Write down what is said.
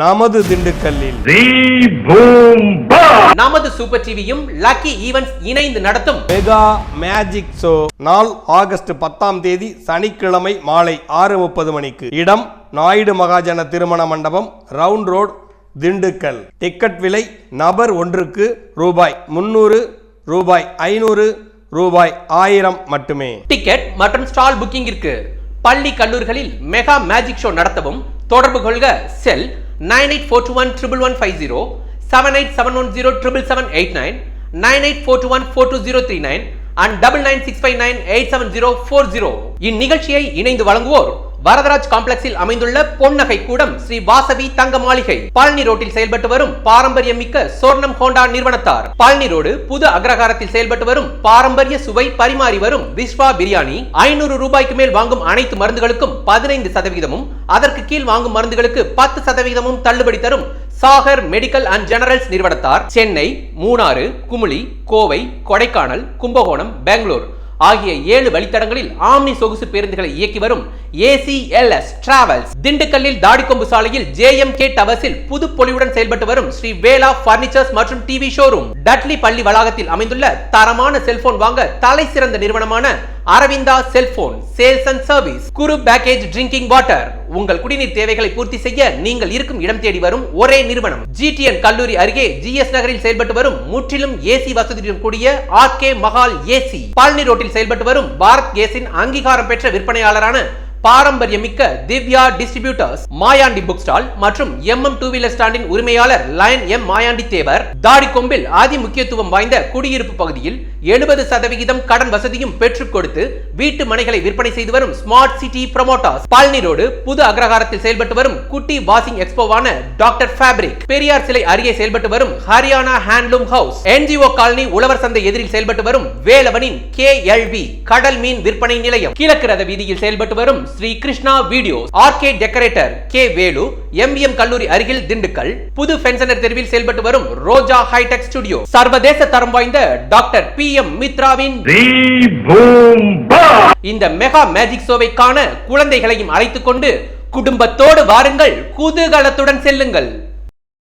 நமது திண்டுக்கல்லில் நமது சூப்பர் டிவியும் லக்கி ஈவென்ட்ஸ் இணைந்து நடத்தும் மெகா மேஜிக் ஷோ நாள் ஆகஸ்ட் 10ஆம் தேதி சனிக்கிழமை மாலை 6:30 மணிக்கு. இடம் நாயுடு மகாஜன திருமண மண்டபம், ரவுண்ட் ரோடு, திண்டுக்கல். டிக்கெட் விலை நபர் ஒன்றுக்கு ரூபாய் 300, ரூபாய் 500, ரூபாய் 1000 மட்டுமே. டிக்கெட் மற்றும் ஸ்டால் புக்கிங்கிற்கு பள்ளி கல்லூரிகளில் மெகா மேஜிக் ஷோ நடத்தவும் தொடர்பு கொள்க. செல் 98421150, 7871077789, 9842142039 and 9965987040. இந்நிகழ்ச்சியை இணைந்து வழங்குவோர் வரதராஜ் காம்ப்ளெக்ஸில் அமைந்துள்ள பொன்னகை கூடம் ஸ்ரீ வாசவி தங்க மாளிகை, பழனி ரோட்டில் செயல்பட்டு வரும் பாரம்பரியம் மிக்க சொர்ணம் ஹோண்டா நிறுவனத்தார், பழனி ரோடு புது அக்ரஹாரத்தில் செயல்பட்டு வரும் பாரம்பரிய சுவை பரிமாறி வரும் விஸ்வா பிரியாணி, 500 ரூபாய்க்கு மேல் வாங்கும் அனைத்து மருந்துகளுக்கும் 15%, அதற்கு கீழ் வாங்கும் மருந்துகளுக்கு 10% தள்ளுபடி தரும் சாகர் மெடிக்கல் அண்ட் ஜெனரல்ஸ் நிறுவனத்தார், சென்னை, மூணாறு, குமுளி, கோவை, கொடைக்கானல், கும்பகோணம், பெங்களூர் ஆகிய 7 வழித்தடங்களில் ஆம்னி சொகுசு பேருந்துகளை இயக்கி வரும் ACLS டிராவல்ஸ், திண்டுக்கல்லில் தாடிக்கொம்பு சாலையில் JMK டவர்ஸில் புது பொலிவுடன் செயல்பட்டு வரும் ஸ்ரீ வேலா பர்னிச்சர்ஸ் மற்றும் டிவி ஷோரூம், டட்லி பள்ளி வளாகத்தில் அமைந்துள்ள தரமான செல்போன் வாங்க தலை சிறந்த நிறுவனமான Aravinda cellphone sales and service, Guru package drinking water. உங்கள் குடிநீர் தேவைகளை பூர்த்தி செய்ய நீங்கள் இருக்கும் இடம் தேடி வரும் ஒரே நிறுவனம். GTN கல்லூரி அருகே GS நகரில் செயல்பட்டு வரும் முற்றிலும் AC வசதியுடன் கூடிய RK மஹால் AC, பழனி ரோட்டில் செயல்பட்டு வரும் பாரத் கேஸின் அங்கீகாரம் பெற்ற விற்பனையாளரான பாரம்பரியமிக்க Divya distributors, Mayandi book stall மற்றும் டூ வீலர் ஸ்டாண்டின் உரிமையாளர் லயன் மாயாண்டி தேவர், தாடிக்கொம்பில் அதி முக்கியத்துவம் வாய்ந்த குடியிருப்பு பகுதியில் 70% கடன் வசதியும் பெற்றுக் கொடுத்து வீட்டு மனைகளை விற்பனை செய்து வரும் smart city promoters, Palani road புது அக்ரஹாரத்தில் செயல்பட்டு வரும் குட்டி வாஷிங் எக்ஸ்போவான டாக்டர் ஃபேப்ரிக், பெரியார் சிலை அருகே செயல்பட்டு வரும் Haryana handloom house, NGO colony உழவர் சந்தை எதிரில் செயல்பட்டு வரும் வேலவனின் KLV கடல் மீன் விற்பனை நிலையம், கிழக்கு ரத வீதியில் செயல்பட்டு வரும் Sri Krishna videos, RK decorator K Velu, MBM கல்லூரி அருகில் திண்டுக்கல், புது ஃபென்சனர் தெருவில் செயல்பட்டு வரும் ரோஜா ஹைடெக் ஸ்டுடியோ, சர்வதேச தரம் வாய்ந்த டாக்டர் PM மித்ராவின் இந்த மெகா மேஜிக் ஷோவை காண குழந்தைகளையும் அழைத்துக் கொண்டு குடும்பத்தோடு வாருங்கள், குதூகலத்துடன் செல்லுங்கள்.